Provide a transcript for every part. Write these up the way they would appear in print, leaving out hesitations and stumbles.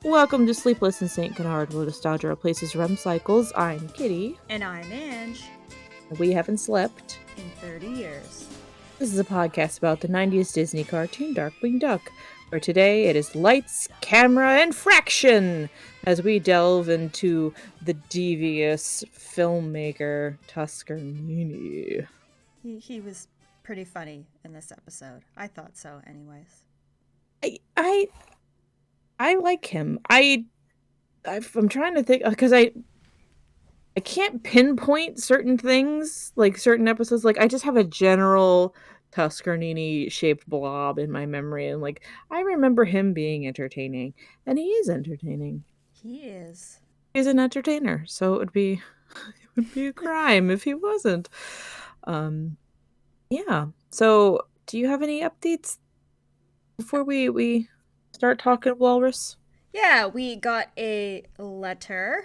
Welcome to Sleepless in St. Canard, where nostalgia replaces REM cycles. I'm Kitty. And I'm Ange. We haven't slept in 30 years. This is a podcast about the 90s Disney cartoon Darkwing Duck, where today it is lights, camera, and fraction as we delve into the devious filmmaker Tuskerninni. He was pretty funny in this episode. I thought so, anyways. I like him. I'm trying to think because I can't pinpoint certain things, like certain episodes. Like I just have a general Tuskerninni shaped blob in my memory, and like I remember him being entertaining, and he is entertaining. He is. He's an entertainer, so it would be a crime if he wasn't. Yeah. So, do you have any updates before we start talking Walrus? Yeah, we got a letter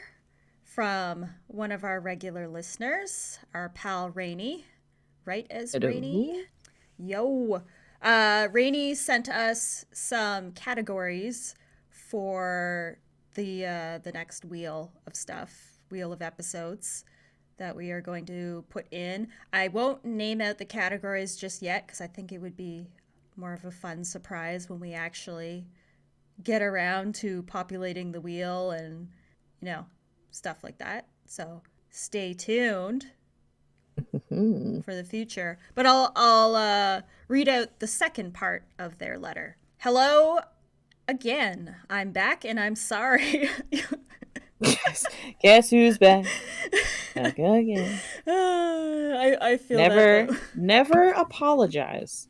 from one of our regular listeners, our pal Rainey. Right as Hello. Rainey? Yo. Rainey sent us some categories for the next wheel of episodes that we are going to put in. I won't name out the categories just yet because I think it would be more of a fun surprise when we actually get around to populating the wheel and, stuff like that. So stay tuned for the future. But I'll read out the second part of their letter. Hello again. I'm back and I'm sorry. Guess who's back? Back again. I feel never apologize.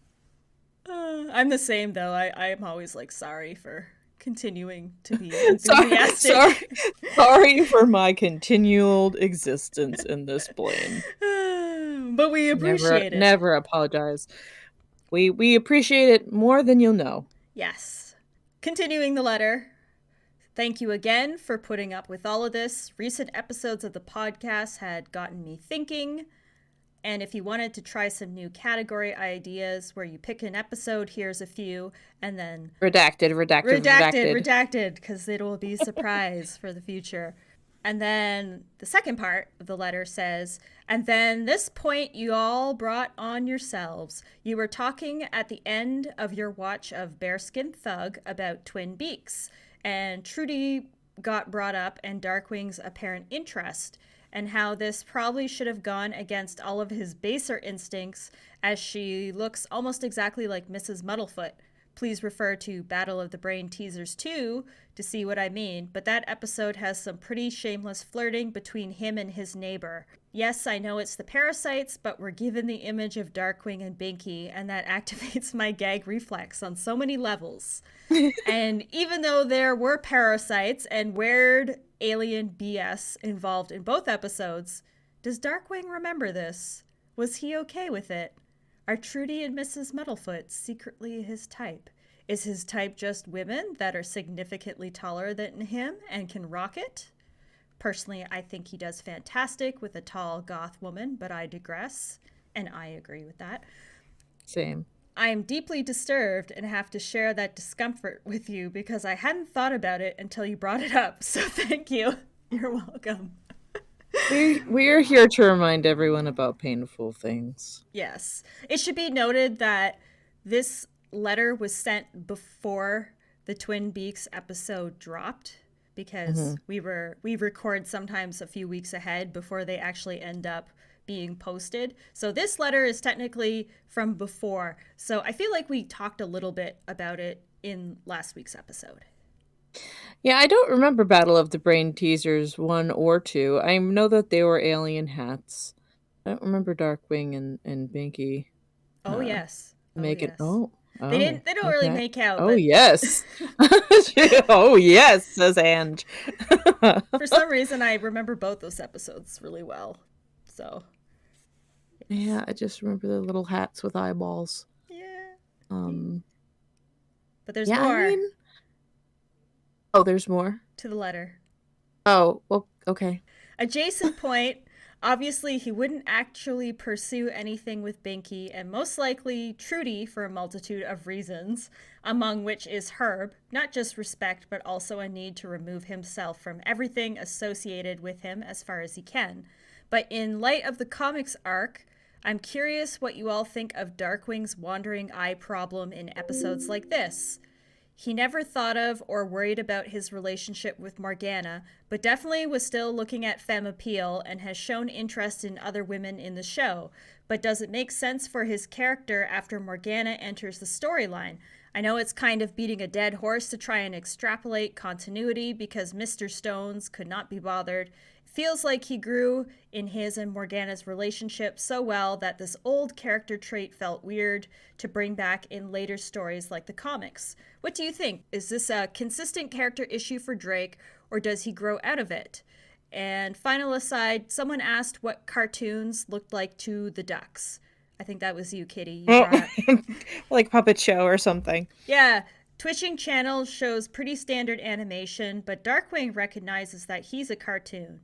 I'm the same though. I'm always like sorry for continuing to be enthusiastic. Sorry for my continued existence in this plane. But we appreciate it. Never apologize. We appreciate it more than you'll know. Yes. Continuing the letter. Thank you again for putting up with all of this. Recent episodes of the podcast had gotten me thinking. And if you wanted to try some new category ideas where you pick an episode, here's a few, and then... Redacted, because it will be a surprise for the future. And then the second part of the letter says, and then this point you all brought on yourselves. You were talking at the end of your watch of Bearskin Thug about twin beaks, and Trudy got brought up and Darkwing's apparent interest, and how this probably should have gone against all of his baser instincts, as she looks almost exactly like Mrs. Muddlefoot. Please refer to Battle of the Brain Teasers 2 to see what I mean, but that episode has some pretty shameless flirting between him and his neighbor. Yes, I know it's the parasites, but we're given the image of Darkwing and Binky, and that activates my gag reflex on so many levels. And even though there were parasites and weird alien BS involved in both episodes, does Darkwing remember this? Was he okay with it? Are Trudy and Mrs. Muddlefoot secretly his type? Is his type just women that are significantly taller than him and can rock it? Personally, I think he does fantastic with a tall goth woman, but I digress, and I agree with that. Same. I am deeply disturbed and have to share that discomfort with you because I hadn't thought about it until you brought it up, so thank you. You're welcome. We're here to remind everyone about painful things. Yes. It should be noted that this letter was sent before the Twin Beaks episode dropped, because we record sometimes a few weeks ahead before they actually end up being posted. So this letter is technically from before. So I feel like we talked a little bit about it in last week's episode. Yeah, I don't remember Battle of the Brain Teasers 1 or 2. I know that they were alien hats. I don't remember Darkwing and Binky. Oh, yes. They don't really make out. Oh, yes. Oh, yes, says Ange. For some reason, I remember both those episodes really well. So. Yes. Yeah, I just remember the little hats with eyeballs. Yeah. But there's more. Oh, there's more? To the letter. Oh, well, okay. Adjacent point. Obviously, he wouldn't actually pursue anything with Binky, and most likely Trudy for a multitude of reasons, among which is Herb, not just respect, but also a need to remove himself from everything associated with him as far as he can. But in light of the comics arc, I'm curious what you all think of Darkwing's wandering eye problem in episodes like this. He never thought of or worried about his relationship with Morgana, but definitely was still looking at femme appeal and has shown interest in other women in the show. But does it make sense for his character after Morgana enters the storyline? I know it's kind of beating a dead horse to try and extrapolate continuity because Mr. Stones could not be bothered. Feels like he grew in his and Morgana's relationship so well that this old character trait felt weird to bring back in later stories like the comics. What do you think? Is this a consistent character issue for Drake, or does he grow out of it? And final aside, someone asked what cartoons looked like to the ducks. I think that was you, Kitty. You Oh, brought. like puppet show or something. Yeah, Twitching Channel shows pretty standard animation, but Darkwing recognizes that he's a cartoon.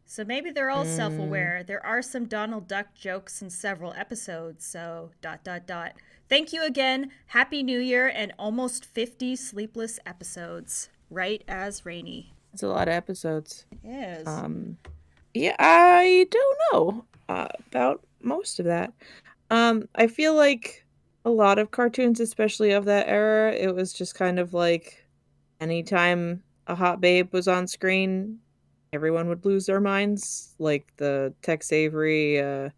So maybe they're all self Mm. aware. There are some Donald Duck jokes in several episodes, so dot dot dot. Thank you again. Happy New Year and almost 50 sleepless episodes. Right as rainy. It's a lot of episodes. It is. Um, yeah, I don't know about most of that. I feel like a lot of cartoons, especially of that era, it was just kind of like anytime a hot babe was on screen, everyone would lose their minds. Like the Tex Avery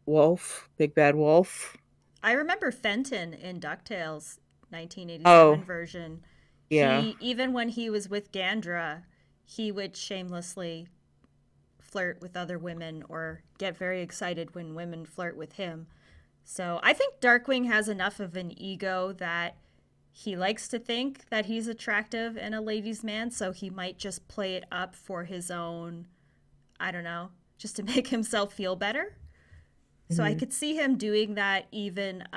Wolf, Big Bad Wolf. I remember Fenton in DuckTales 1987 Oh, version. yeah. He, even when he was with Gandra, he would shamelessly flirt with other women or get very excited when women flirt with him. So I think Darkwing has enough of an ego that he likes to think that he's attractive and a ladies' man, so he might just play it up for his own, I don't know, just to make himself feel better. So I Mhm. could see him doing that even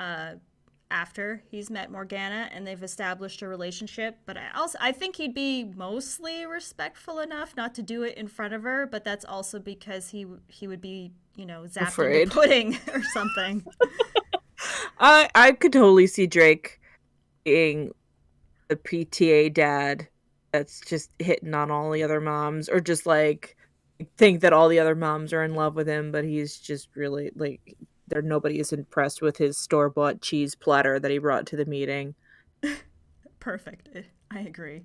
after he's met Morgana and they've established a relationship. But I think he'd be mostly respectful enough not to do it in front of her. But that's also because he would be zapped into Afraid. pudding or something. I could totally see Drake being the PTA dad that's just hitting on all the other moms, or just like think that all the other moms are in love with him, but he's just really like there nobody is impressed with his store-bought cheese platter that he brought to the meeting. Perfect. I agree.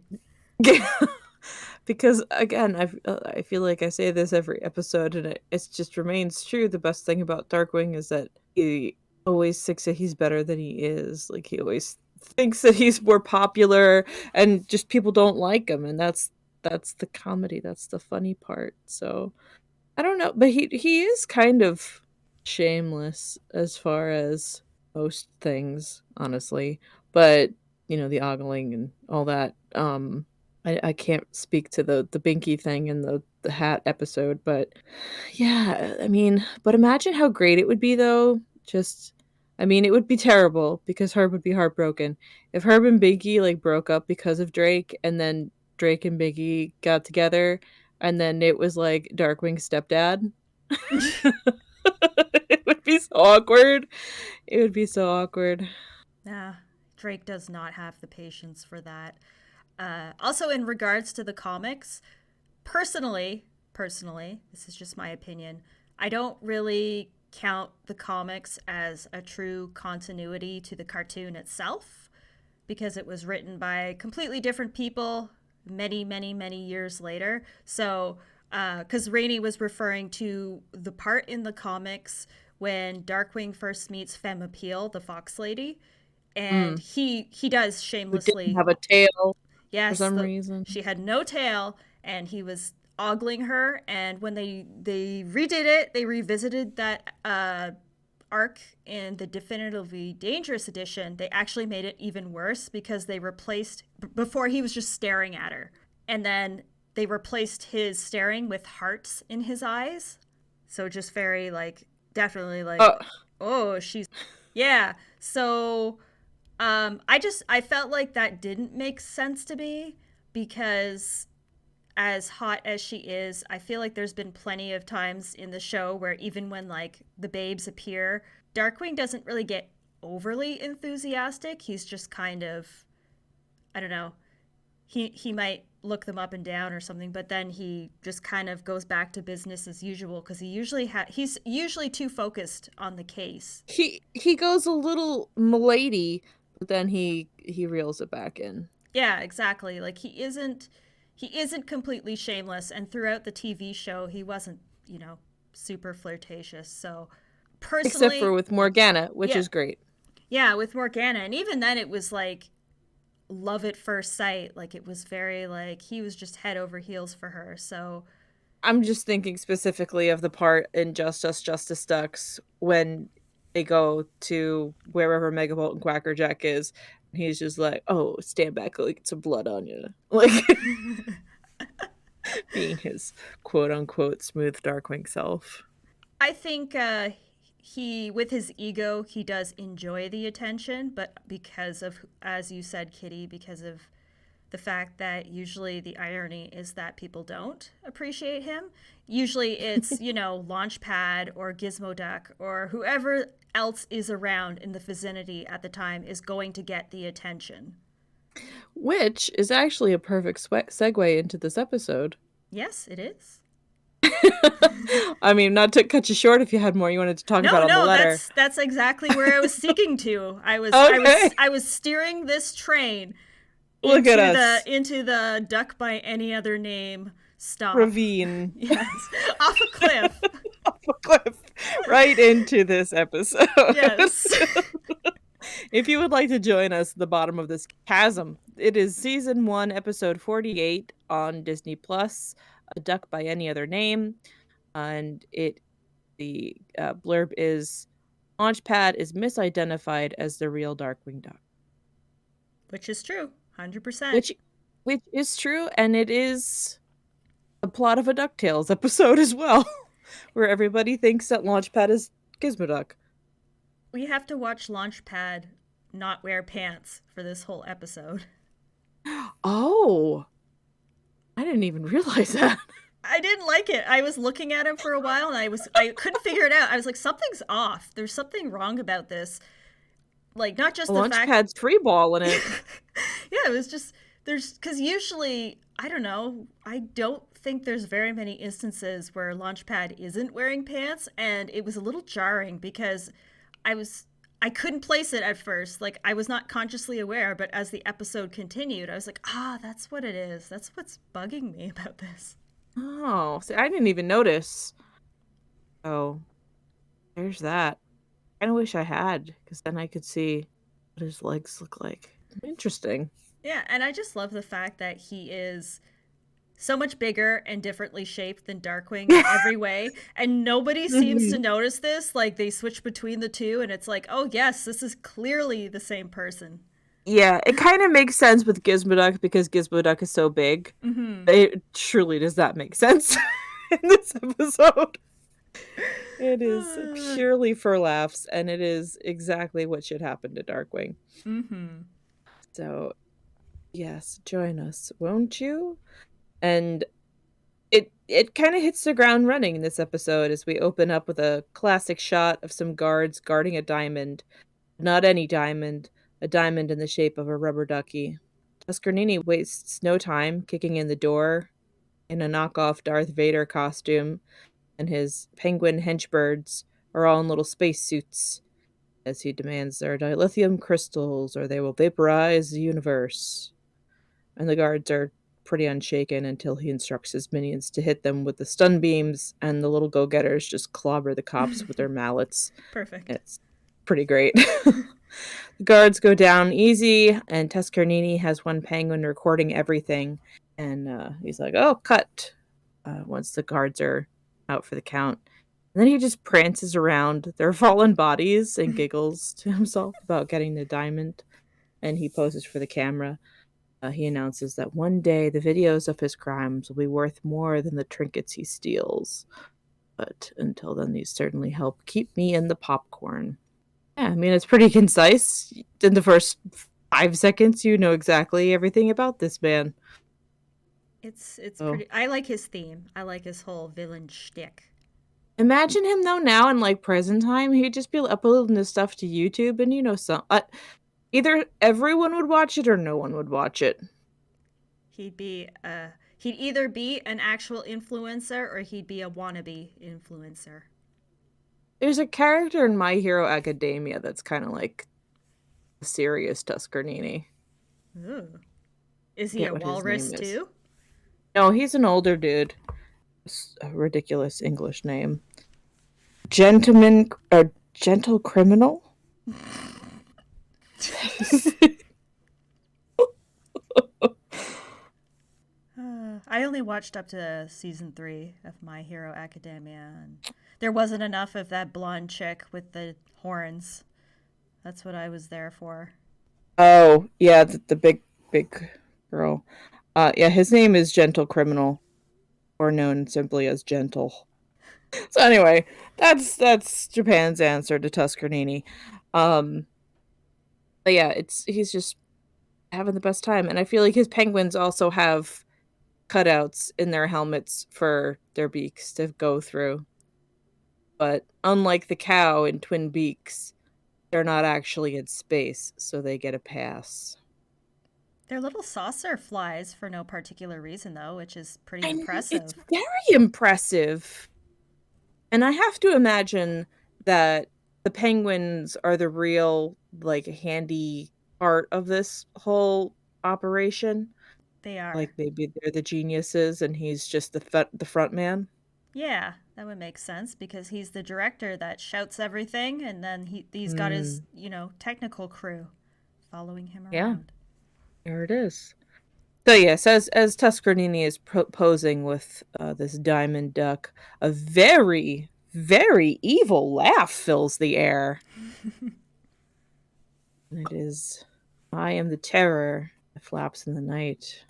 Because again, I feel like I say this every episode, and it just remains true. The best thing about Darkwing is that he always thinks that he's better than he is. Like he always thinks that he's more popular, and just people don't like him, and that's the comedy. That's the funny part. So I don't know, but he is kind of shameless as far as most things, honestly. But the ogling and all that. I can't speak to the Binky thing and the hat episode, but yeah, I mean, but imagine how great it would be though. Just, I mean, it would be terrible because Herb would be heartbroken if Herb and Binky like broke up because of Drake, and then Drake and Binky got together, and then it was like Darkwing's stepdad. It would be so awkward. It would be so awkward. Nah, Drake does not have the patience for that. Also, in regards to the comics, personally, this is just my opinion. I don't really count the comics as a true continuity to the cartoon itself because it was written by completely different people many, many, many years later. So, because Rainey was referring to the part in the comics when Darkwing first meets Femme Appeal, the Fox Lady, and Mm. he does Who didn't shamelessly. have a tail for Yes, some reason. she had no tail, and he was ogling her. And when they redid it, they revisited that arc in the Definitively Dangerous edition. They actually made it even worse because they replaced before he was just staring at her, and then they replaced his staring with hearts in his eyes. So just very like definitely like, Oh, oh, she's yeah. So I felt like that didn't make sense to me because as hot as she is, I feel like there's been plenty of times in the show where even when like the babes appear, Darkwing doesn't really get overly enthusiastic. He's just kind of, I don't know, he might look them up and down or something, but then he just kind of goes back to business as usual because he's usually too focused on the case. He goes a little milady, but then he reels it back in. Yeah, exactly. Like he isn't completely shameless, and throughout the TV show he wasn't, super flirtatious. So Except for personally, with Morgana, which yeah. is great. Yeah, with Morgana, and even then it was like love at first sight. Like it was very like he was just head over heels for her. So I'm just thinking specifically of the part in Justice Ducks when they go to wherever Megavolt and Quackerjack is. And he's just like, "Oh, stand back, I'll get some blood on you," like being his quote unquote smooth Darkwing self. I think he, with his ego, he does enjoy the attention, but because of, as you said, Kitty, because of the fact that usually the irony is that people don't appreciate him. Usually it's, Launchpad or Gizmo Duck or whoever else is around in the vicinity at the time is going to get the attention. Which is actually a perfect segue into this episode. Yes, it is. I mean, not to cut you short if you had more you wanted to talk No, about on the no, letter. that's exactly where I was seeking to. Okay. I was steering this train Look at us. into the duck by any other name stop. Ravine. Yes. Off a cliff. Off a cliff. Right into this episode. Yes. If you would like to join us at the bottom of this chasm, it is season 1, episode 48 on Disney Plus, A Duck by Any Other Name. And the blurb is Launchpad is misidentified as the real Darkwing Duck. Which is true. 100%. Which is true, and it is the plot of a DuckTales episode as well, where everybody thinks that Launchpad is Gizmo Duck. We have to watch Launchpad not wear pants for this whole episode. Oh, I didn't even realize that. I didn't like it. I was looking at him for a while and I couldn't figure it out. I was like, something's off. There's something wrong about this. Like, not just the fact Launchpad's free ball in it. Yeah, it was just because usually, I don't know, I don't think there's very many instances where Launchpad isn't wearing pants, and it was a little jarring because I couldn't place it at first. Like, I was not consciously aware, but as the episode continued, I was like, that's what it is. That's what's bugging me about this. Oh, see, I didn't even notice. Oh, there's that. I wish I had, because then I could see what his legs look like. Interesting. Yeah, and I just love the fact that he is so much bigger and differently shaped than Darkwing in every way, and nobody seems to notice this. Like, they switch between the two, and it's like, oh yes, this is clearly the same person. Yeah, it kind of makes sense with Gizmo Duck because Gizmo Duck is so big. Mm-hmm. It truly does not make sense in this episode. It is purely for laughs, and it is exactly what should happen to Darkwing. Mm-hmm. So, yes, join us, won't you? And it kind of hits the ground running in this episode as we open up with a classic shot of some guards guarding a diamond. Not any diamond, a diamond in the shape of a rubber ducky. Tuskerninni wastes no time kicking in the door in a knockoff Darth Vader costume, and his penguin henchbirds are all in little spacesuits as he demands their dilithium crystals or they will vaporize the universe. And the guards are pretty unshaken until he instructs his minions to hit them with the stun beams, and the little go-getters just clobber the cops with their mallets. Perfect. It's pretty great. The guards go down easy, and Tuskerninni has one penguin recording everything, and he's like, oh, cut, once the guards are out for the count. And then he just prances around their fallen bodies and giggles to himself about getting the diamond, and he poses for the camera. He announces that one day the videos of his crimes will be worth more than the trinkets he steals. But until then, these certainly help keep me in the popcorn. Yeah, I mean, it's pretty concise. In the first 5 seconds, you know exactly everything about this man. It's Oh, pretty. I like his theme. I like his whole villain shtick. imagine him though now in like present time. He'd just be uploading this stuff to YouTube, and either everyone would watch it or no one would watch it. He'd be he'd either be an actual influencer or he'd be a wannabe influencer. There's a character in My Hero Academia that's kind of like a serious Tuskerninni. Ooh. Is he Forget a what his name walrus is. too? No, he's an older dude. It's a ridiculous English name. Gentleman, a gentle criminal. I only watched up to season 3 of My Hero Academia, and there wasn't enough of that blonde chick with the horns. That's what I was there for. Oh, yeah, the big girl. Yeah, his name is Gentle Criminal, or known simply as Gentle. So anyway, that's Japan's answer to Tuskerninni. Um, but yeah, he's just having the best time, and I feel like his penguins also have cutouts in their helmets for their beaks to go through. But unlike the cow in Twin Peaks, they're not actually in space, so they get a pass. They're little saucer flies for no particular reason, though, which is pretty And it's impressive. very impressive. And I have to imagine that the penguins are the real, like, handy part of this whole operation. They are. Like maybe they're the geniuses and he's just the front man. Yeah, that would make sense because he's the director that shouts everything, and then he's got his Mm, technical crew following him yeah, around. there it is. So yes, as Tuskerninni is posing with this diamond duck, a very, very evil laugh fills the air. And it is, I am the terror that flaps in the night.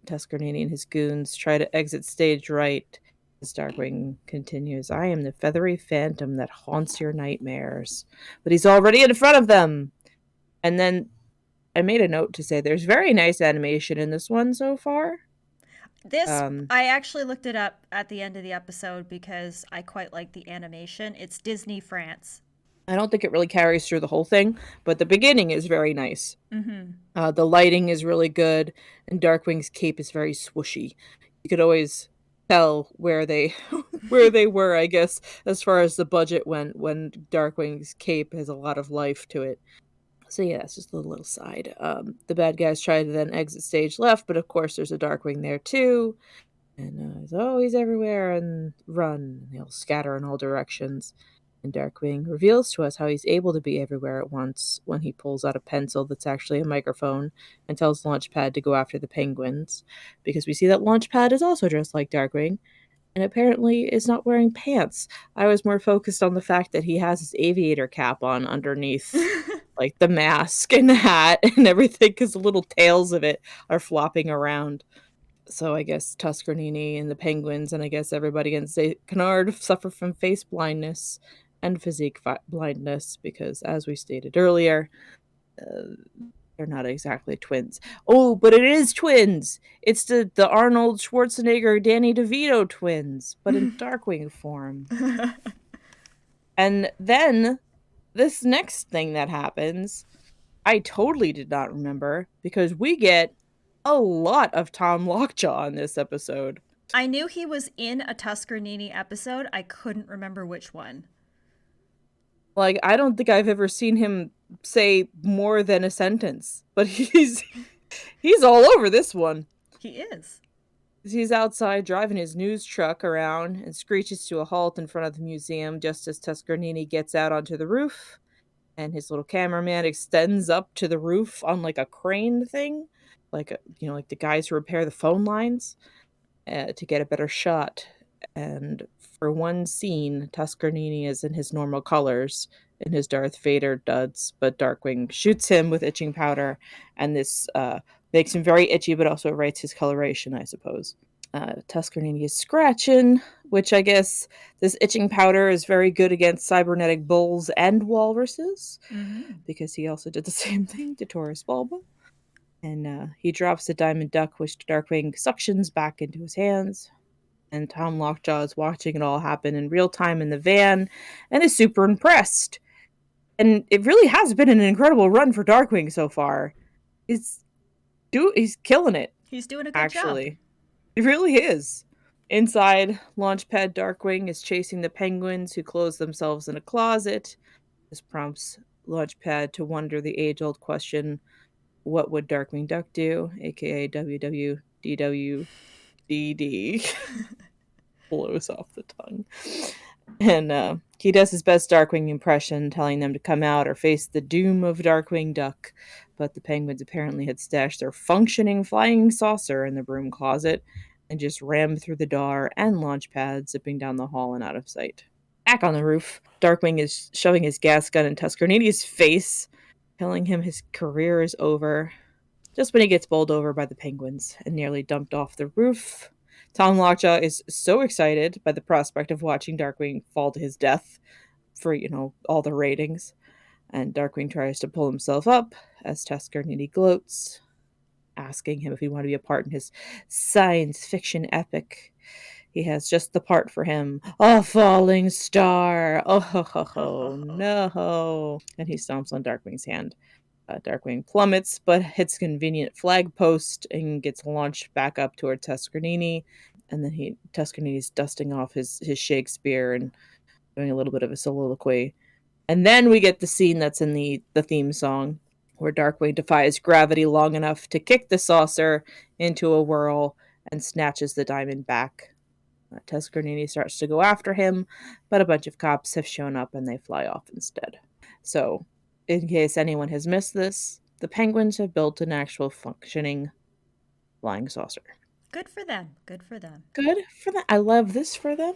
Tuskerninni and his goons try to exit stage right. As Darkwing continues, I am the feathery phantom that haunts your nightmares. But he's already in front of them. And then I made a note to say there's very nice animation in this one so far. This, Um, I actually looked it up at the end of the episode because I quite like the animation. It's Disney France. I don't think it really carries through the whole thing, but the beginning is very nice. Mm-hmm. The lighting is really good, and Darkwing's cape is very swooshy. You could always tell where they where they were, I guess, as far as the budget went. When Darkwing's cape has a lot of life to it. So yeah, it's just a little side. The bad guys try to then exit stage left, but of course there's a Darkwing there too, and he's always everywhere and run. And they'll scatter in all directions. And Darkwing reveals to us how he's able to be everywhere at once when he pulls out a pencil that's actually a microphone and tells Launchpad to go after the penguins. Because we see that Launchpad is also dressed like Darkwing and apparently is not wearing pants. I was more focused on the fact that he has his aviator cap on underneath, like the mask and the hat and everything, because the little tails of it are flopping around. So I guess Tuskerninni and the penguins, and I guess everybody in St. Canard suffer from face blindness and physique blindness because, as we stated earlier, uh, they're not exactly twins. Oh, but it is twins. It's the Arnold Schwarzenegger Danny DeVito twins, but in Darkwing form. And then this next thing that happens, I totally did not remember because we get a lot of Tom Lockjaw in this episode. I knew he was in a Tuskerninni episode. I couldn't remember which one. Like, I don't think I've ever seen him say more than a sentence, but he's all over this one. He is. He's outside driving his news truck around and screeches to a halt in front of the museum just as Tuskerninni gets out onto the roof, and his little cameraman extends up to the roof on like a crane thing, like like the guys who repair the phone lines, to get a better shot. And for one scene, Tuskerninni is in his normal colors, in his Darth Vader duds, but Darkwing shoots him with itching powder, and this makes him very itchy, but also writes his coloration, I suppose. Tuskerninni is scratching, which I guess this itching powder is very good against cybernetic bulls and walruses, Mm-hmm. because he also did the same thing to Taurus Bulba. And he drops the diamond duck, which Darkwing suctions back into his hands. And Tom Lockjaw is watching it all happen in real time in the van and is super impressed. And it really has been an incredible run for Darkwing so far. He's killing it. He's doing a good job. Actually, it really is. Inside, Launchpad Darkwing is chasing the penguins who close themselves in a closet. This prompts Launchpad to wonder the age-old question, what would Darkwing Duck do? AKA WWDWDD. Blows off the tongue. And he does his best Darkwing impression, telling them to come out or face the doom of Darkwing Duck. But the penguins apparently had stashed their functioning flying saucer in the broom closet and just rammed through the door and Launchpad, zipping down the hall and out of sight. Back on the roof, Darkwing is shoving his gas gun in Tuskerninni's face, telling him his career is over. Just when he gets bowled over by the penguins and nearly dumped off the roof, Tom Lockjaw is so excited by the prospect of watching Darkwing fall to his death for, all the ratings. And Darkwing tries to pull himself up as Tuskerninni gloats, asking him if he wanted to be a part in his science fiction epic. He has just the part for him. A falling star. Oh, ho, ho, ho. No. And he stomps on Darkwing's hand. Darkwing plummets, but hits a convenient flag post and gets launched back up toward Tuskerninni. And then Tuskerninni's dusting off his Shakespeare and doing a little bit of a soliloquy. And then we get the scene that's in the theme song, where Darkwing defies gravity long enough to kick the saucer into a whirl and snatches the diamond back. Tuskerninni starts to go after him, but a bunch of cops have shown up and they fly off instead. So, in case anyone has missed this, the penguins have built an actual functioning flying saucer. Good for them. Good for them. Good for them. I love this for them.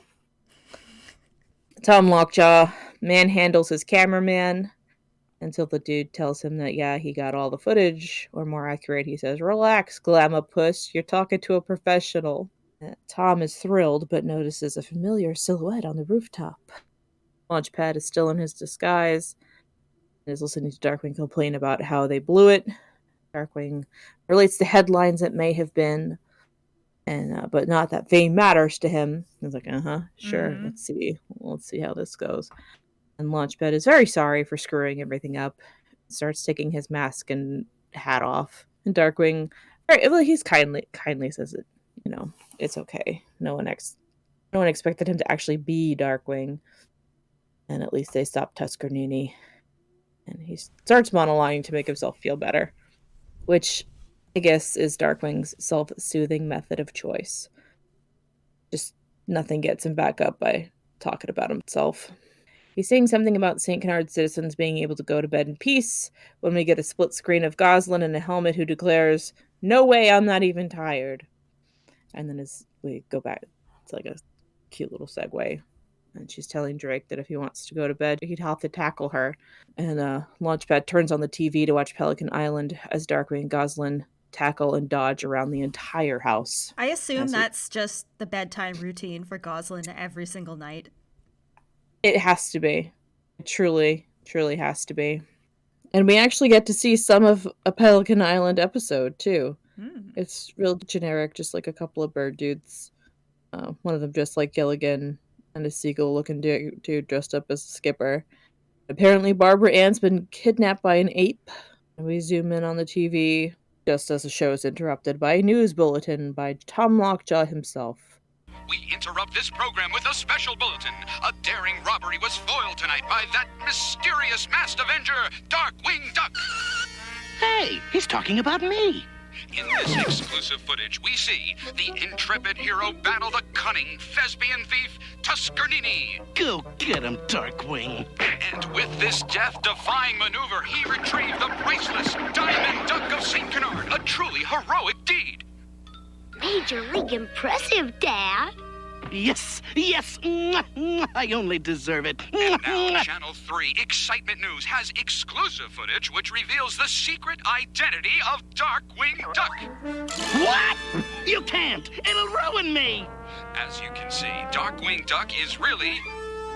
Tom Lockjaw manhandles his cameraman until the dude tells him that, yeah, he got all the footage. Or more accurate, he says, relax, Glamour Puss, you're talking to a professional. Tom is thrilled, but notices a familiar silhouette on the rooftop. Launchpad is still in his disguise and is listening to Darkwing complain about how they blew it. Darkwing relates the headlines that may have been, but not that fame matters to him. He's like, sure, let's see how this goes. And Launchpad is very sorry for screwing everything up. Starts taking his mask and hat off. And Darkwing, he's kindly says it, it's okay. No one expected him to actually be Darkwing. And at least they stopped Tuskerninni. And he starts monologuing to make himself feel better, which I guess is Darkwing's self-soothing method of choice. Just nothing gets him back up by talking about himself. He's saying something about St. Canard's citizens being able to go to bed in peace when we get a split screen of Goslin in a helmet who declares, no way, I'm not even tired. And then as we go back, it's like a cute little segue. And she's telling Drake that if he wants to go to bed, he'd have to tackle her. And Launchpad turns on the TV to watch Pelican Island as Darkwing and Goslin tackle and dodge around the entire house. I assume that's just the bedtime routine for Goslin every single night. It has to be. It truly has to be. And we actually get to see some of a Pelican Island episode, too. It's real generic, just like a couple of bird dudes. One of them dressed like Gilligan, and a seagull-looking dude dressed up as a skipper. Apparently, Barbara Ann's been kidnapped by an ape. And we zoom in on the TV, just as the show is interrupted by a news bulletin by Tom Lockjaw himself. We interrupt this program with a special bulletin. A daring robbery was foiled tonight by that mysterious masked avenger, Darkwing Duck. Hey, he's talking about me. In this exclusive footage, we see the intrepid hero battle the cunning thespian thief, Tuskerninni. Go get him, Darkwing. And with this death-defying maneuver, he retrieved the priceless Diamond Duck of St. Canard, a truly heroic deed. Major League impressive, Dad. Yes. I only deserve it. And now, Channel 3 Excitement News has exclusive footage which reveals the secret identity of Darkwing Duck. What? You can't. It'll ruin me. As you can see, Darkwing Duck is really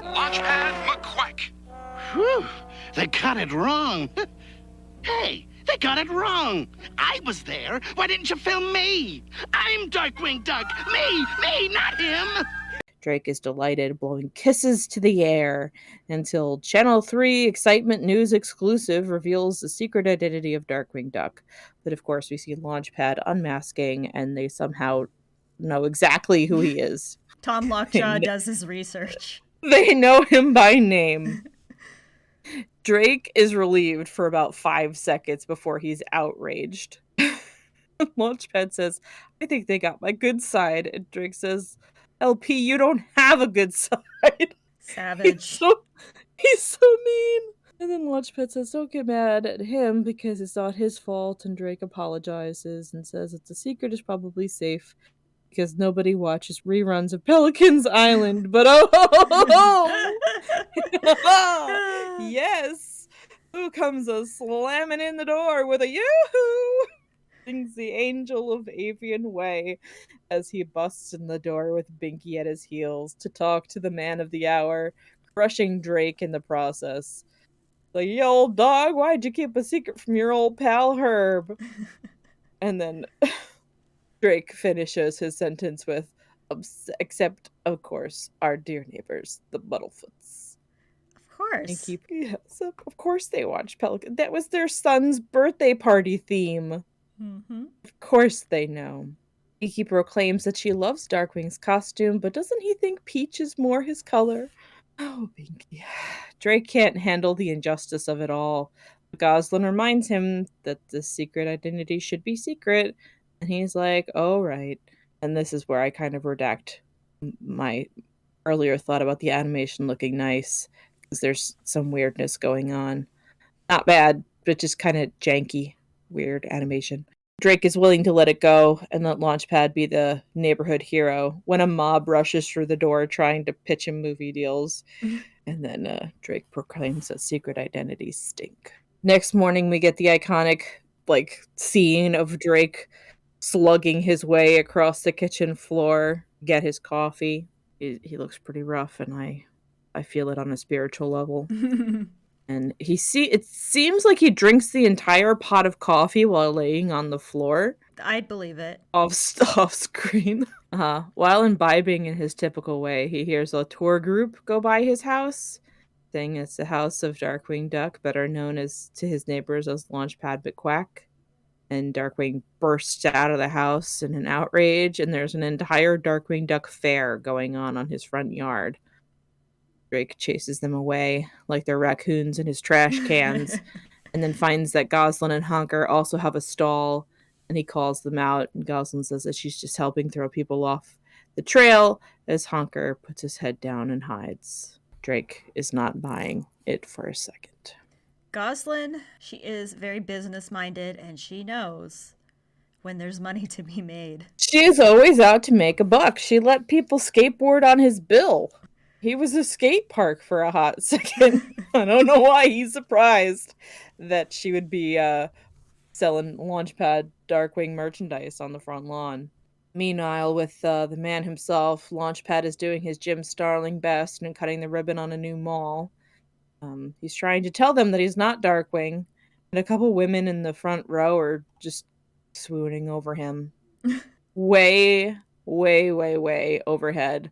Launchpad McQuack. Whew. They got it wrong. Hey, They got it wrong. I was there. Why didn't you film me? I'm Darkwing Duck. Me, not him. Drake is delighted, blowing kisses to the air until Channel 3 Excitement News exclusive reveals the secret identity of Darkwing Duck. But of course, we see Launchpad unmasking, and they somehow know exactly who he is. Tom Lockjaw does his research. They know him by name. Drake is relieved for about 5 seconds before he's outraged. Launchpad says, I think they got my good side. And Drake says, LP, you don't have a good side. Savage. He's so mean. And then Launchpad says, don't get mad at him because it's not his fault. And Drake apologizes and says that the secret is probably safe because nobody watches reruns of Pelican's Island. But yes, who comes a slamming in the door with a yoo-hoo? Sings the Angel of Avian Way as he busts in the door with Binky at his heels to talk to the man of the hour, crushing Drake in the process. Like, you old dog, why'd you keep a secret from your old pal Herb? And then Drake finishes his sentence with, except, of course, our dear neighbors, the Muddlefoots. Of course. Yes, of course they watch Pelican. That was their son's birthday party theme. Mm-hmm. Of course they know. Kiki proclaims that she loves Darkwing's costume, but doesn't he think peach is more his color? Oh, Binky. Drake can't handle the injustice of it all. Goslin reminds him that the secret identity should be secret, and he's like, oh, right. And this is where I kind of redact my earlier thought about the animation looking nice, because there's some weirdness going on. Not bad, but just kind of janky, weird animation. Drake is willing to let it go and let Launchpad be the neighborhood hero when a mob rushes through the door trying to pitch him movie deals. And then Drake proclaims that secret identities stink. Next morning, we get the iconic scene of Drake slugging his way across the kitchen floor, get his coffee. He looks pretty rough, and I feel it on a spiritual level. And it seems like he drinks the entire pot of coffee while laying on the floor. I'd believe it. Off screen. While imbibing in his typical way, he hears a tour group go by his house, saying it's the house of Darkwing Duck, better known to his neighbors as Launchpad McQuack. And Darkwing bursts out of the house in an outrage, and there's an entire Darkwing Duck fair going on his front yard. Drake chases them away like they're raccoons in his trash cans, and then finds that Goslin and Honker also have a stall, and he calls them out, and Goslin says that she's just helping throw people off the trail as Honker puts his head down and hides. Drake is not buying it for a second. Goslin, she is very business-minded, and she knows when there's money to be made. She is always out to make a buck. She let people skateboard on his bill. He was a skate park for a hot second. I don't know why he's surprised that she would be selling Launchpad Darkwing merchandise on the front lawn. Meanwhile, with the man himself, Launchpad is doing his Jim Starling best and cutting the ribbon on a new mall. He's trying to tell them that he's not Darkwing, and a couple women in the front row are just swooning over him. Way, way, way, way overhead.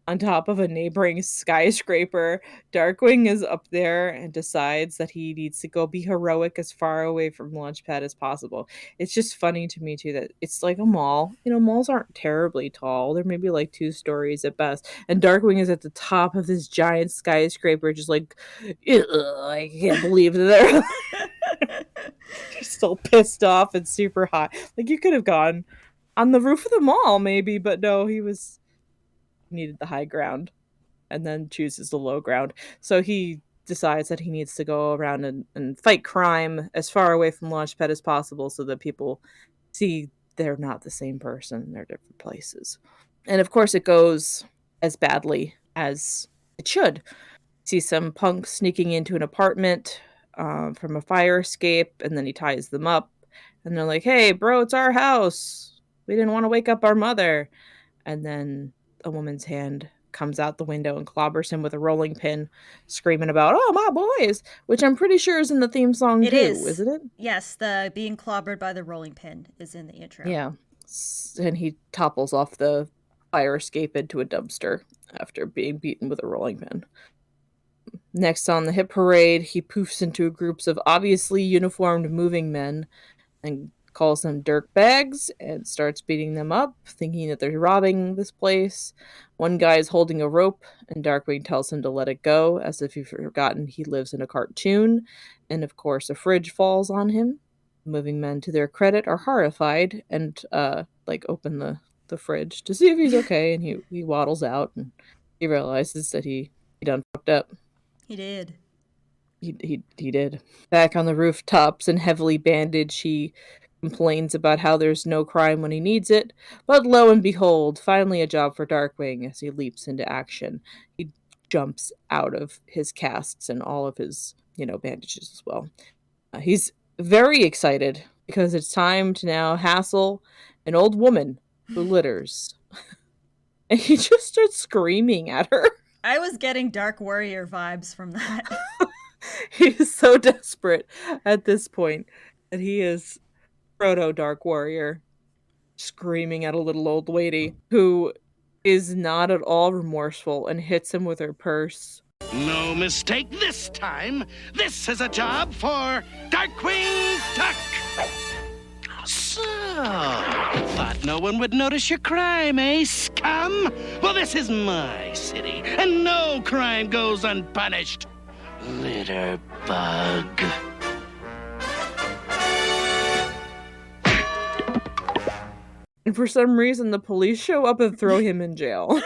On top of a neighboring skyscraper, Darkwing is up there and decides that he needs to go be heroic as far away from Launchpad as possible. It's just funny to me, too, that it's like a mall. You know, malls aren't terribly tall. They're maybe like 2 stories at best. And Darkwing is at the top of this giant skyscraper, just like, I can't believe that they're still pissed off and super hot. Like, you could have gone on the roof of the mall, maybe, but no, he needed the high ground and then chooses the low ground. So he decides that he needs to go around and fight crime as far away from Launchpad as possible so that people see they're not the same person. They're different places. And of course it goes as badly as it should. See some punks sneaking into an apartment from a fire escape, and then he ties them up. And they're like, hey, bro, it's our house. We didn't want to wake up our mother. And then a woman's hand comes out the window and clobbers him with a rolling pin, screaming about, "Oh, my boys!" Which I'm pretty sure is in the theme song It too, is. isn't it? Yes, the being clobbered by the rolling pin is in the intro. Yeah. And he topples off the fire escape into a dumpster after being beaten with a rolling pin. Next on the hit parade, he poofs into groups of obviously uniformed moving men and calls them dirt bags and starts beating them up, thinking that they're robbing this place. One guy is holding a rope, and Darkwing tells him to let it go, as if he's forgotten he lives in a cartoon. And of course, a fridge falls on him. Moving men, to their credit, are horrified and open the fridge to see if he's okay. And he waddles out, and he realizes that he done fucked up. He did. He did. Back on the rooftops and heavily bandaged, he complains about how there's no crime when he needs it. But lo and behold, finally a job for Darkwing as he leaps into action. He jumps out of his casts and all of his, bandages as well. He's very excited because it's time to now hassle an old woman who litters. And he just starts screaming at her. I was getting Dark Warrior vibes from that. He is so desperate at this point that he is proto Dark Warrior, screaming at a little old lady who is not at all remorseful and hits him with her purse. No mistake this time. This is a job for Darkwing Duck. So, thought no one would notice your crime, eh, scum? Well, this is my city, and no crime goes unpunished. Litter bug. And for some reason, the police show up and throw him in jail.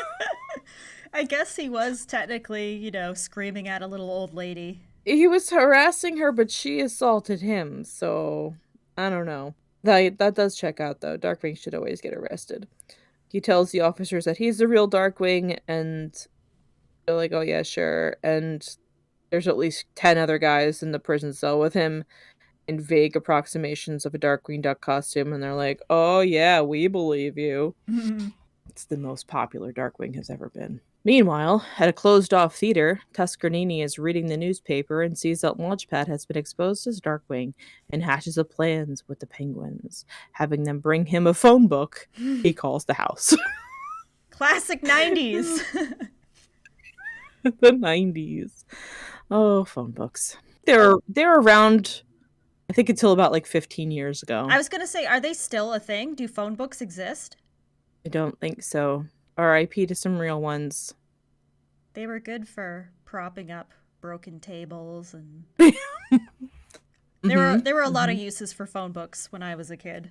I guess he was technically, screaming at a little old lady. He was harassing her, but she assaulted him, so I don't know. That does check out, though. Darkwing should always get arrested. He tells the officers that he's the real Darkwing, and they're like, oh yeah, sure. And there's at least 10 other guys in the prison cell with him in vague approximations of a Darkwing Duck costume, and they're like, oh yeah, we believe you. It's the most popular Darkwing has ever been. Meanwhile, at a closed-off theater, Tuskerninni is reading the newspaper and sees that Launchpad has been exposed as Darkwing and hashes up plans with the Penguins, having them bring him a phone book he calls the house. Classic 90s. The 90s. Oh, phone books. They're around, I think, until about 15 years ago. I was going to say, are they still a thing? Do phone books exist? I don't think so. R.I.P. to some real ones. They were good for propping up broken tables, and there were a lot of uses for phone books when I was a kid.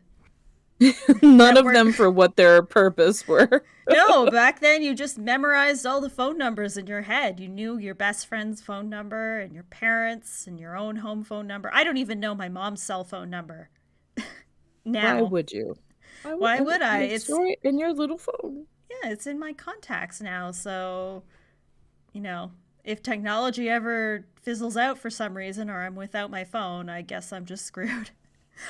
None of them for what their purpose were. No, back then you just memorized all the phone numbers in your head. You knew your best friend's phone number and your parents' and your own home phone number. I don't even know my mom's cell phone number. Now. Why would you? Why would I? It's in your little phone. Yeah, it's in my contacts now. So, if technology ever fizzles out for some reason or I'm without my phone, I guess I'm just screwed.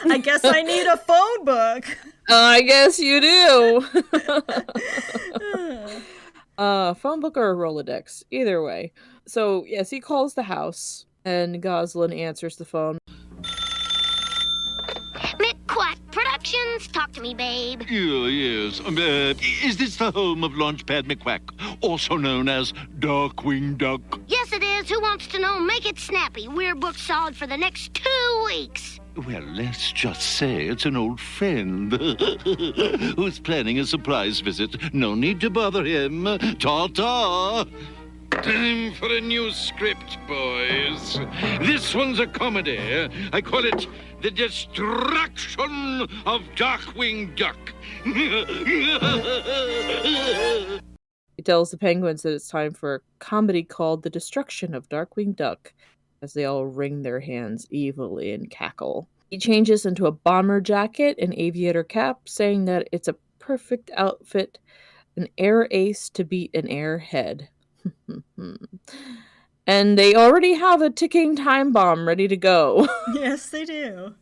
I guess I need a phone book. I guess you do. Phone book or a Rolodex. Either way. So, yes, he calls the house and Goslin answers the phone. McQuack Productions, talk to me, babe. Yes. Is this the home of Launchpad McQuack, also known as Darkwing Duck? Yes, it is. Who wants to know? Make it snappy. We're booked solid for the next 2 weeks. Well, let's just say it's an old friend who's planning a surprise visit. No need to bother him. Ta-ta! Time for a new script, boys. This one's a comedy. I call it The Destruction of Darkwing Duck. He tells the Penguins that it's time for a comedy called The Destruction of Darkwing Duck, as they all wring their hands evilly and cackle. He changes into a bomber jacket and aviator cap, saying that it's a perfect outfit, an air ace to beat an airhead. And they already have a ticking time bomb ready to go. Yes, they do.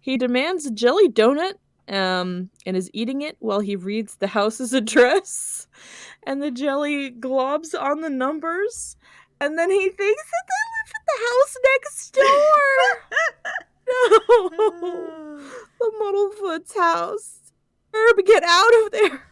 He demands a jelly donut and is eating it while he reads the house's address. and the jelly globs on the numbers, and then he thinks that they live at the house next door. No, the Muddlefoot's house. Herb, get out of there.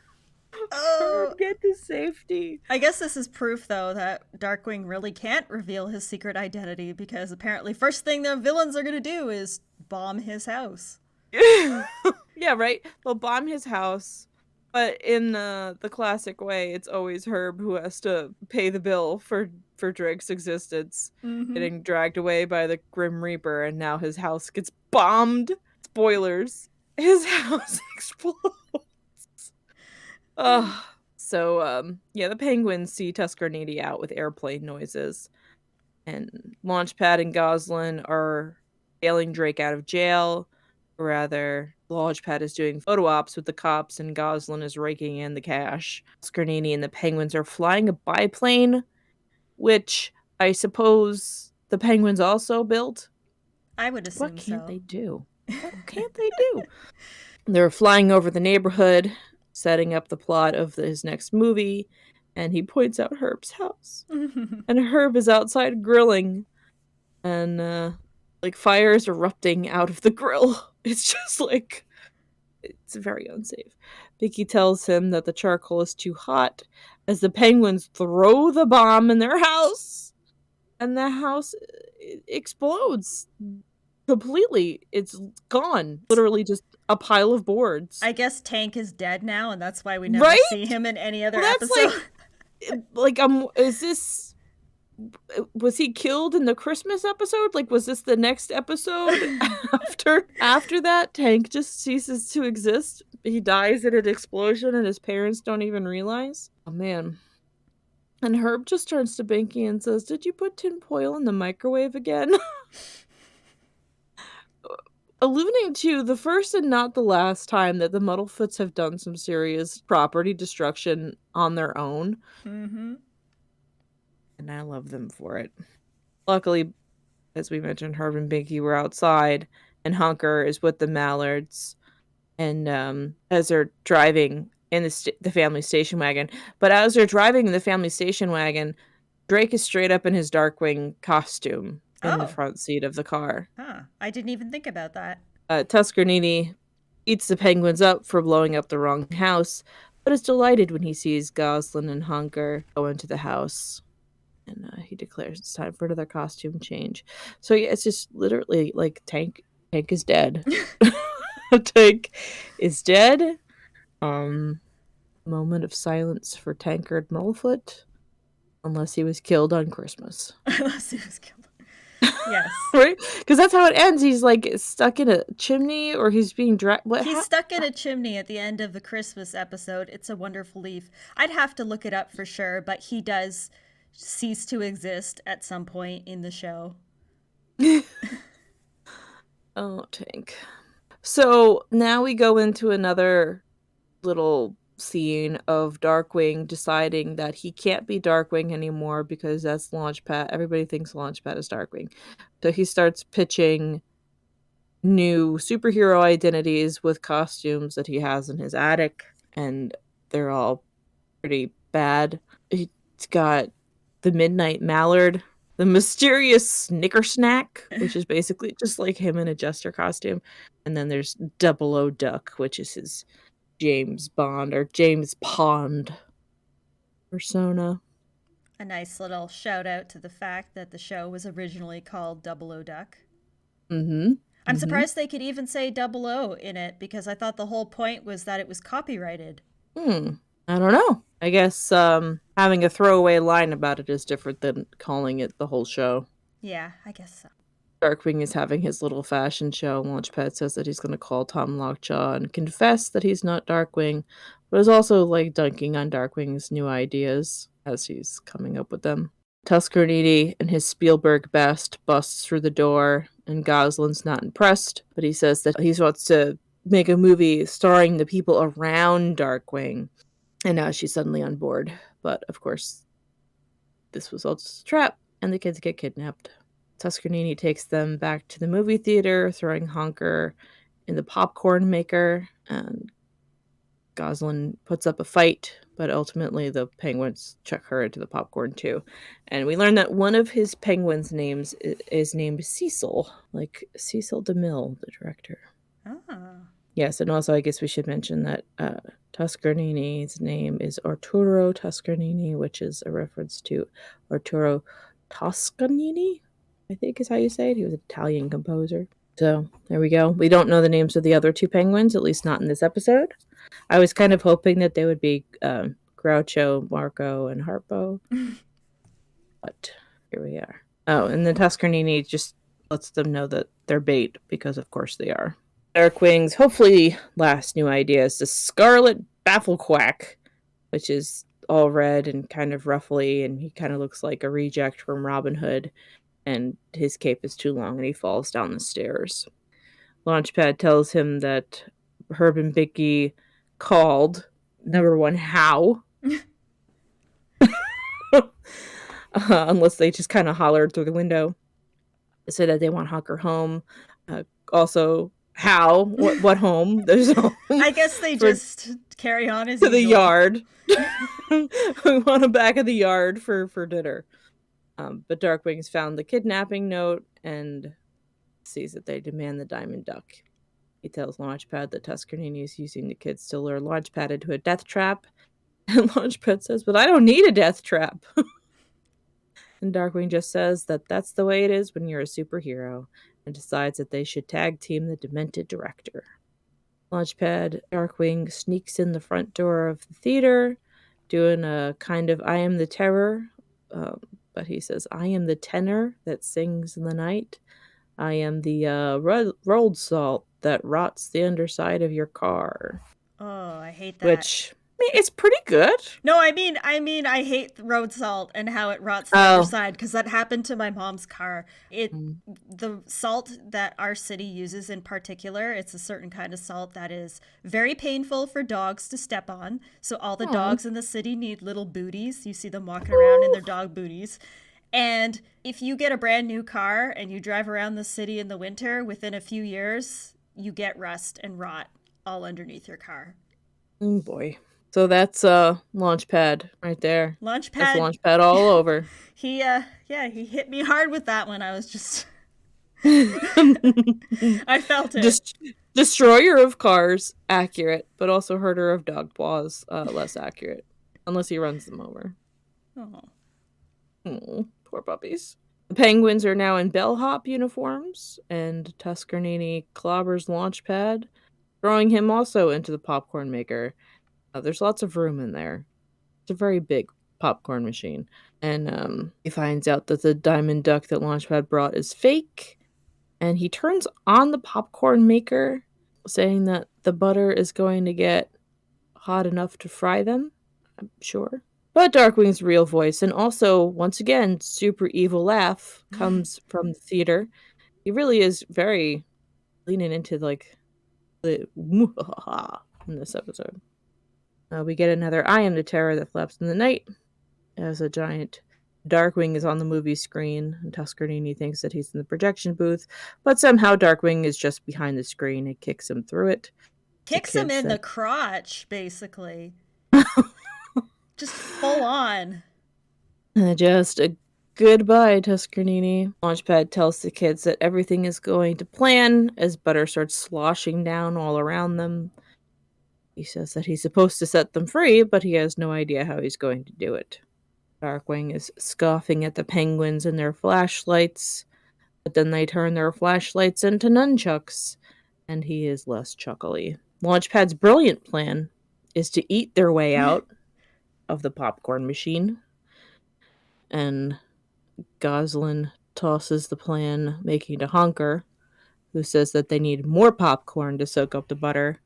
Herb, get to safety. I guess this is proof, though, that Darkwing really can't reveal his secret identity, because apparently first thing the villains are going to do is bomb his house. Yeah, right? They'll bomb his house, but in the classic way, it's always Herb who has to pay the bill for Drake's existence, getting dragged away by the Grim Reaper, and now his house gets bombed. Spoilers. His house explodes. Yeah, the penguins see Tuskerninni out with airplane noises, and Launchpad and Goslin are bailing Drake out of jail. Or rather, Launchpad is doing photo ops with the cops, and Goslin is raking in the cash. Tuskerninni and the penguins are flying a biplane, which I suppose the penguins also built. I would assume so. What can't they do? What can't they do? They're flying over the neighborhood, setting up the plot of his next movie, and he points out Herb's house. And Herb is outside grilling, and fire is erupting out of the grill. It's just it's very unsafe. Vicky tells him that the charcoal is too hot as the penguins throw the bomb in their house, and the house explodes completely. It's gone. Literally just a pile of boards. I guess Tank is dead now, and that's why we never see him in any other episode. Is this... Was he killed in the Christmas episode? Was this the next episode after that? Tank just ceases to exist. He dies in an explosion and his parents don't even realize. Oh, man. And Herb just turns to Binky and says, "Did you put tinfoil in the microwave again?" Alluding to the first and not the last time that the Muddlefoots have done some serious property destruction on their own. Mm-hmm. And I love them for it. Luckily, as we mentioned, Herb and Binky were outside, and Hunker is with the Mallards, and as they're driving in the family station wagon. But as they're driving in the family station wagon, Drake is straight up in his Darkwing costume in the front seat of the car. Huh. I didn't even think about that. Tuskerninni eats the penguins up for blowing up the wrong house, but is delighted when he sees Goslin and Hunker go into the house. And he declares it's time for another costume change. So yeah, it's just literally Tank is dead. Tank is dead. Moment of silence for Tankard Muddlefoot. Unless he was killed on Christmas. Unless he was killed. Yes. Right? Because that's how it ends. He's stuck in a chimney, or he's being dragged. He's stuck in a chimney at the end of the Christmas episode. It's a Wonderful Leaf. I'd have to look it up for sure, but he does cease to exist at some point in the show. Oh, Tank. So now we go into another little scene of Darkwing deciding that he can't be Darkwing anymore because that's Launchpad. Everybody thinks Launchpad is Darkwing. So he starts pitching new superhero identities with costumes that he has in his attic, and they're all pretty bad. He's got the Midnight Mallard, the mysterious Snicker Snack, which is basically just like him in a jester costume, and then there's Double O Duck, which is his James Bond or James Pond persona. A nice little shout out to the fact that the show was originally called Double O Duck. Mm-hmm. I'm surprised they could even say double O in it, because I thought the whole point was that it was copyrighted. I don't know. I guess having a throwaway line about it is different than calling it the whole show. Yeah, I guess so. Darkwing is having his little fashion show. Launchpad says that he's going to call Tom Lockjaw and confess that he's not Darkwing, but is also dunking on Darkwing's new ideas as he's coming up with them. Tuskerninni and his Spielberg best busts through the door, and Goslin's not impressed, but he says that he wants to make a movie starring the people around Darkwing. And now she's suddenly on board. But, of course, this was all just a trap, and the kids get kidnapped. Tuskerninni takes them back to the movie theater, throwing Honker in the popcorn maker, and Goslin puts up a fight But ultimately, the penguins chuck her into the popcorn too. And we learn that one of his penguins' names is named Cecil, like Cecil DeMille, the director. Ah. Yes, and also I guess we should mention that Tuskerninni's name is Arturo Tuskerninni, which is a reference to Arturo Toscanini, I think is how you say it. He was an Italian composer. So there we go. We don't know the names of the other two penguins, at least not in this episode. I was kind of hoping that they would be Groucho, Marco, and Harpo. But here we are. Oh, and the Tuskerninni just lets them know that they're bait, because of course they are. Darkwing's hopefully last new idea is the Scarlet Bafflequack, which is all red and kind of ruffly, and he kind of looks like a reject from Robin Hood, and his cape is too long and he falls down the stairs. Launchpad tells him that Herb and Bicky called. Number one, how? Unless they just kind of hollered through the window. Say that they want Hawker home. Also, how? What home? There's no home. I guess they just carry on as to usual. the yard. We want them back in the yard for dinner. But Darkwing's found the kidnapping note and sees that they demand the Diamond Duck. He tells Launchpad that Tuskerninni is using the kids to lure Launchpad into a death trap. And Launchpad says, but I don't need a death trap. And Darkwing just says that that's the way it is when you're a superhero, and decides that they should tag team the demented director. Launchpad Darkwing sneaks in the front door of the theater, doing a kind of I am the terror, but he says, I am the tenor that sings in the night. I am the rolled salt that rots the underside of your car. Oh, I hate that. Which, I mean, it's pretty good. No, I mean, I hate road salt and how it rots the underside, because that happened to my mom's car. The salt that our city uses in particular, it's a certain kind of salt that is very painful for dogs to step on. So all the dogs in the city need little booties. You see them walking around in their dog booties. And if you get a brand new car and you drive around the city in the winter, within a few years, you get rust and rot all underneath your car. Oh boy. So that's Launchpad right there. Launchpad. That's Launchpad all over. He hit me hard with that one. I was just I felt it. Destroyer of cars, accurate, but also herder of dog paws, less accurate. Unless he runs them over. Oh, poor puppies. The penguins are now in bellhop uniforms, and Tuskerninni clobbers Launchpad, throwing him also into the popcorn maker. There's lots of room in there. It's a very big popcorn machine. And he finds out that the Diamond Duck that Launchpad brought is fake. And he turns on the popcorn maker, saying that the butter is going to get hot enough to fry them. I'm sure. But Darkwing's real voice, and also, once again, super evil laugh, comes from the theater. He really is very leaning into, like, the in this episode. We get another I am the terror that flaps in the night as a giant Darkwing is on the movie screen, and Tuskerninni thinks that he's in the projection booth, but somehow Darkwing is just behind the screen and kicks him through it. Kicks him in the crotch, basically. Just full on. Just a goodbye, Tuskerninni. Launchpad tells the kids that everything is going to plan as butter starts sloshing down all around them. He says that he's supposed to set them free, but he has no idea how he's going to do it. Darkwing is scoffing at the penguins and their flashlights, but then they turn their flashlights into nunchucks, and he is less chuckly. Launchpad's brilliant plan is to eat their way out of the popcorn machine, and Goslin tosses the plan, making to Honker, who says that they need more popcorn to soak up the butter.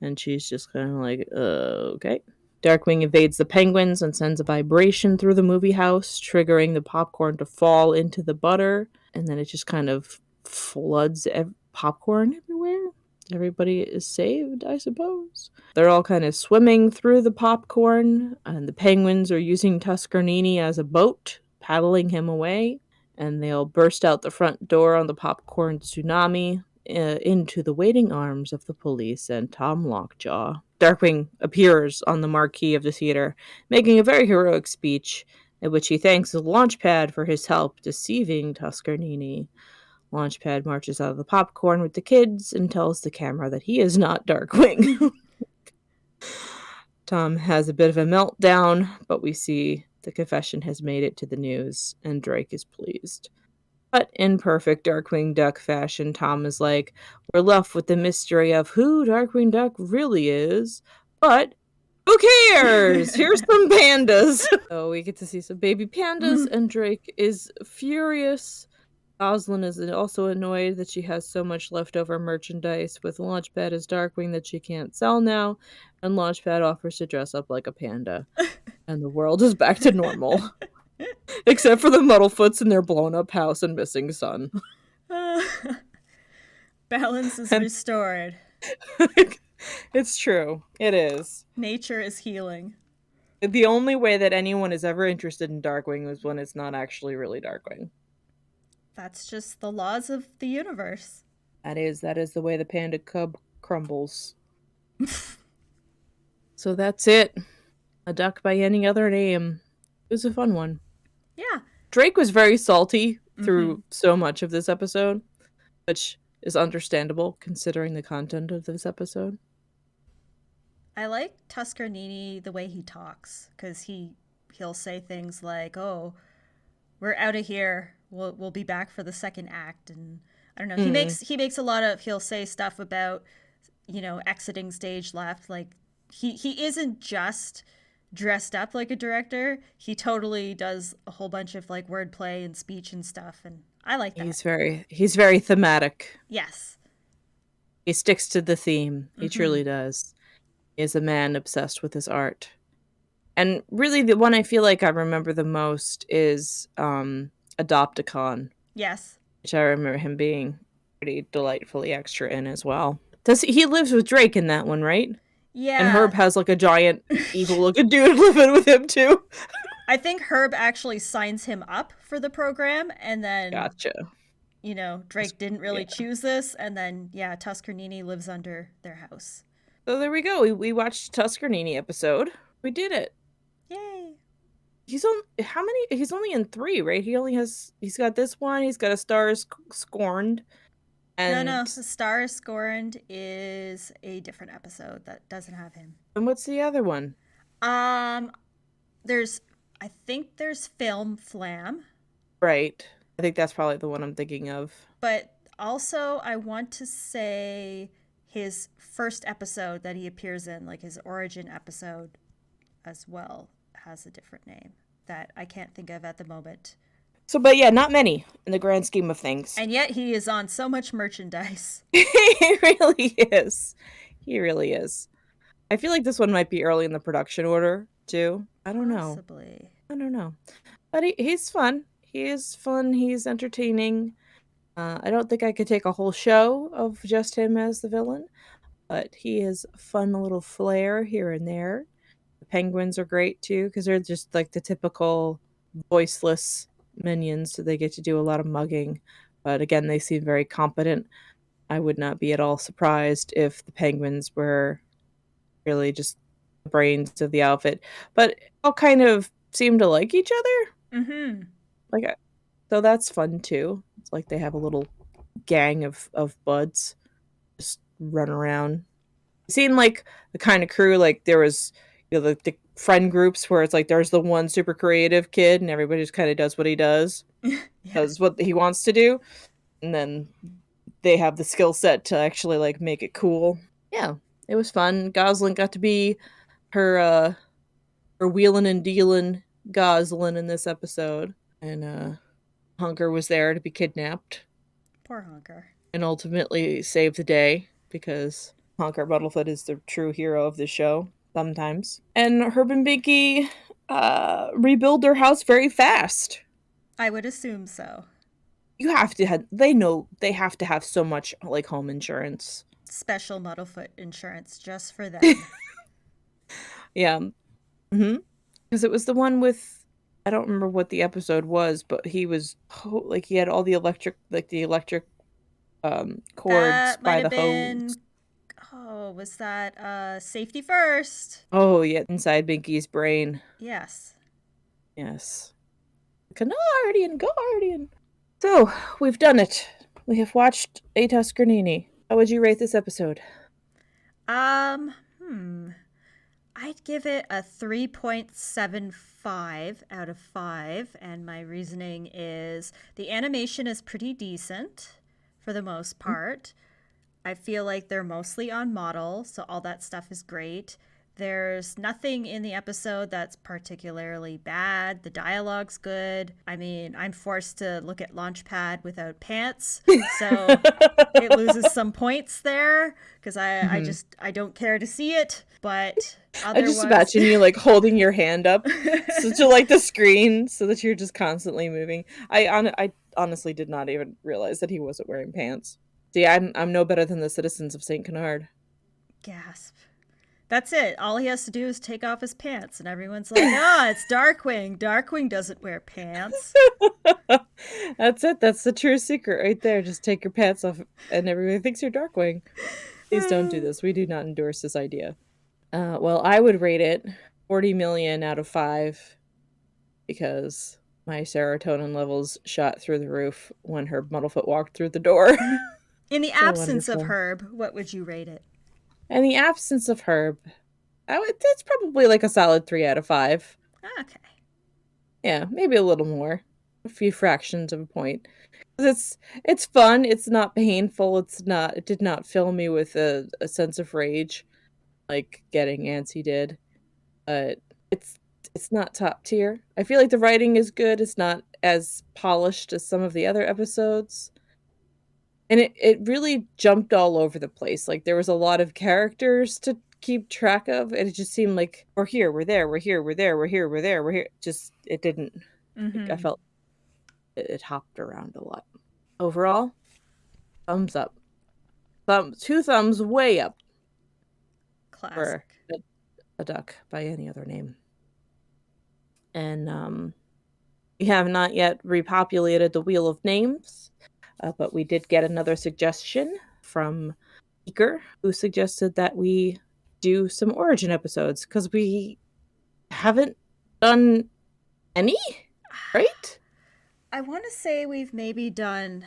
And she's just kind of like, okay. Darkwing evades the penguins and sends a vibration through the movie house, triggering the popcorn to fall into the butter. And then it just kind of floods popcorn everywhere. Everybody is saved, I suppose. They're all kind of swimming through the popcorn, and the penguins are using Tuskerninni as a boat, paddling him away. And they'll burst out the front door on the popcorn tsunami, into the waiting arms of the police and Tom Lockjaw. Darkwing appears on the marquee of the theater, making a very heroic speech in which he thanks the Launchpad for his help deceiving Tuskerninni. Launchpad marches out of the popcorn with the kids and tells the camera that he is not Darkwing. Tom has a bit of a meltdown, but we see the confession has made it to the news, and Drake is pleased. But in perfect Darkwing Duck fashion, Tom is like, we're left with the mystery of who Darkwing Duck really is, but who cares? Here's some pandas. So we get to see some baby pandas, and Drake is furious. Goslin is also annoyed that she has so much leftover merchandise with Launchpad as Darkwing that she can't sell now, and Launchpad offers to dress up like a panda. And the world is back to normal. Except for the Muddlefoots and their blown up house and missing son. Balance is restored. It's true. It is. Nature is healing. The only way that anyone is ever interested in Darkwing is when it's not actually really Darkwing. That's just the laws of the universe. That is the way the panda cub crumbles. So that's it. A duck by any other name. It was a fun one. Yeah. Drake was very salty through so much of this episode, which is understandable considering the content of this episode. I like Tuskerninni the way he talks, because he'll say things like, "Oh, we're out of here. We'll be back for the second act," and I don't know. He makes a lot of. He'll say stuff about, exiting stage left. Like he isn't just dressed up like a director. He totally does a whole bunch of like wordplay and speech and stuff, and I like that. He's very thematic. Yes. He sticks to the theme. He truly does. He is a man obsessed with his art. And really the one I feel like I remember the most is Adopticon. Yes. Which I remember him being pretty delightfully extra in as well. He lives with Drake in that one, right? Yeah. And Herb has like a giant evil looking dude living with him too. I think Herb actually signs him up for the program, and then Gotcha. Drake didn't really choose this, and then Tuskerninni lives under their house. So there we go. We watched a Tuskerninni episode. We did it. Yay. He's on how many? He's only in 3, right? He's got this one. He's got A Star is Scorned. And No. The Star is Scorned is a different episode that doesn't have him. And what's the other one? I think there's Film Flam. Right. I think that's probably the one I'm thinking of. But also, I want to say his first episode that he appears in, like his origin episode as well, has a different name that I can't think of at the moment. So, but yeah, not many in the grand scheme of things. And yet he is on so much merchandise. He really is. He really is. I feel like this one might be early in the production order, too. I don't know. Possibly. I don't know. But he's fun. He is fun. He's entertaining. I don't think I could take a whole show of just him as the villain, but he is a fun little flair here and there. The penguins are great too, because they're just like the typical voiceless minions, so they get to do a lot of mugging. But again, they seem very competent. I would not be at all surprised if the penguins were really just the brains of the outfit. But all kind of seem to like each other. Mm-hmm. So that's fun too. It's like they have a little gang of buds just run around. It seemed like the kind of crew, like there was, the friend groups where it's like there's the one super creative kid and everybody just kind of does what he does. Does what he wants to do. And then they have the skill set to actually like make it cool. Yeah, it was fun. Goslin got to be her wheeling and dealing Goslin in this episode. And Hunker was there to be kidnapped. Poor Hunker. And ultimately save the day, because Hunker Muddlefoot is the true hero of the show sometimes. And Herb and Binky rebuild their house very fast. I would assume so. They know they have to have so much like home insurance. Special Muddlefoot insurance just for them. Yeah. Mm-hmm. Because it was the one with, I don't remember what the episode was, but he was like he had all the electric cords by the hose. Oh, was that Safety First? Oh, yeah, inside Binky's brain. Yes. Yes. Guardian. So, we've done it. We have watched a Tuskerninni. How would you rate this episode? I'd give it a 3.75 out of 5, and my reasoning is the animation is pretty decent for the most part. I feel like they're mostly on model, so all that stuff is great. There's nothing in the episode that's particularly bad. The dialogue's good. I mean, I'm forced to look at Launchpad without pants, so it loses some points there because I don't care to see it. But I just imagine you like holding your hand up to like the screen so that you're just constantly moving. I honestly did not even realize that he wasn't wearing pants. See, I'm no better than the citizens of St. Canard. Gasp. That's it. All he has to do is take off his pants, and everyone's like, "Ah, it's Darkwing. Darkwing doesn't wear pants." That's it. That's the true secret right there. Just take your pants off, and everybody thinks you're Darkwing. Please don't do this. We do not endorse this idea. Well, I would rate it 40 million out of 5 because my serotonin levels shot through the roof when Herb Muddlefoot walked through the door. In the absence of wonderful. Herb, what would you rate it? In the absence of Herb, that's probably like a solid 3 out of 5. Okay. Yeah, maybe a little more. A few fractions of a point. It's fun. It's not painful. It did not fill me with a sense of rage like getting antsy did. But it's not top tier. I feel like the writing is good. It's not as polished as some of the other episodes. And it really jumped all over the place. Like there was a lot of characters to keep track of, and it just seemed like we're here, we're there, we're here, we're there, we're here, we're there, we're here. Just it didn't. I felt it hopped around a lot. Overall, thumbs up. 2 thumbs way up. Classic. For a duck by any other name. And we have not yet repopulated the Wheel of Names. But we did get another suggestion from Eaker, who suggested that we do some origin episodes because we haven't done any, right? I want to say we've maybe done,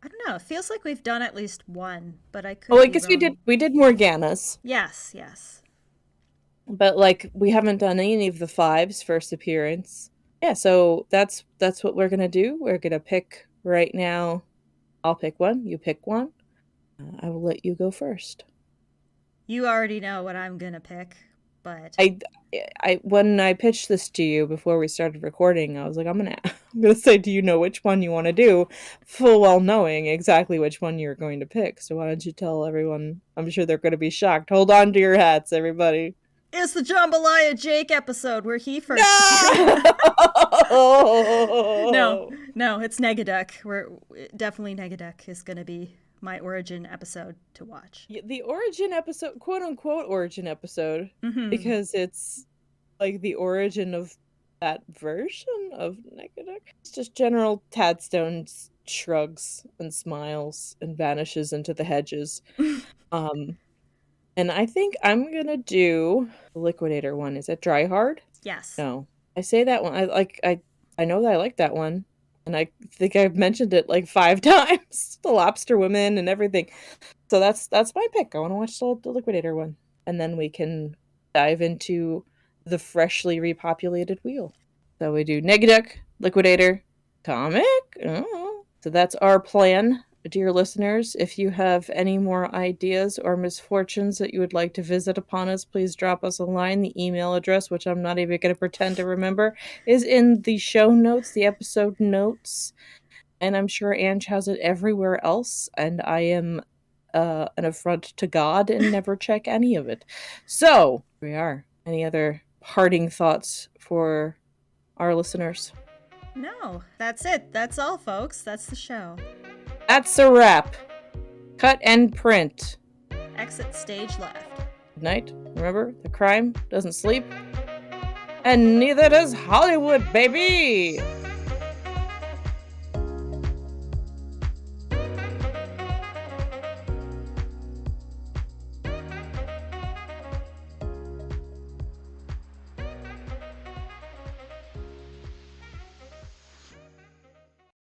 I don't know, it feels like we've done at least one, but I could Oh, I be guess wrong. we did Morgana's. Yes. But like we haven't done any of the 5's first appearance. Yeah, so that's what we're gonna do. We're gonna pick right now. I'll pick one. You pick one. I will let you go first. You already know what I'm going to pick, but I when I pitched this to you before we started recording, I was like, I'm gonna say, do you know which one you want to do? Full well knowing exactly which one you're going to pick. So why don't you tell everyone? I'm sure they're going to be shocked. Hold on to your hats, everybody. it's the Jambalaya Jake episode where he first No, it's Negaduck. We're definitely Negaduck is going to be my origin episode to watch. The origin episode, quote unquote origin episode, because it's like the origin of that version of Negaduck. It's just General Tadstone shrugs and smiles and vanishes into the hedges. And I think I'm gonna do the Liquidator one. Is it Dry Hard? Yes. No, I say that one. I know that I like that one, and I think I've mentioned it like 5 times. The Lobster Women and everything. So that's my pick. I want to watch the Liquidator one, and then we can dive into the freshly repopulated wheel. So we do Negaduck, Liquidator, comic. Oh. So that's our plan. Dear listeners, if you have any more ideas or misfortunes that you would like to visit upon us, please drop us a line. The email address, which I'm not even going to pretend to remember, is in the show notes, the episode notes. And I'm sure Ange has it everywhere else. And I am an affront to God and never check any of it. So, here we are. Any other parting thoughts for our listeners? No, that's it. That's all, folks. That's the show. That's a wrap. Cut and print. Exit stage left. Good night. Remember, the crime doesn't sleep. And neither does Hollywood, baby!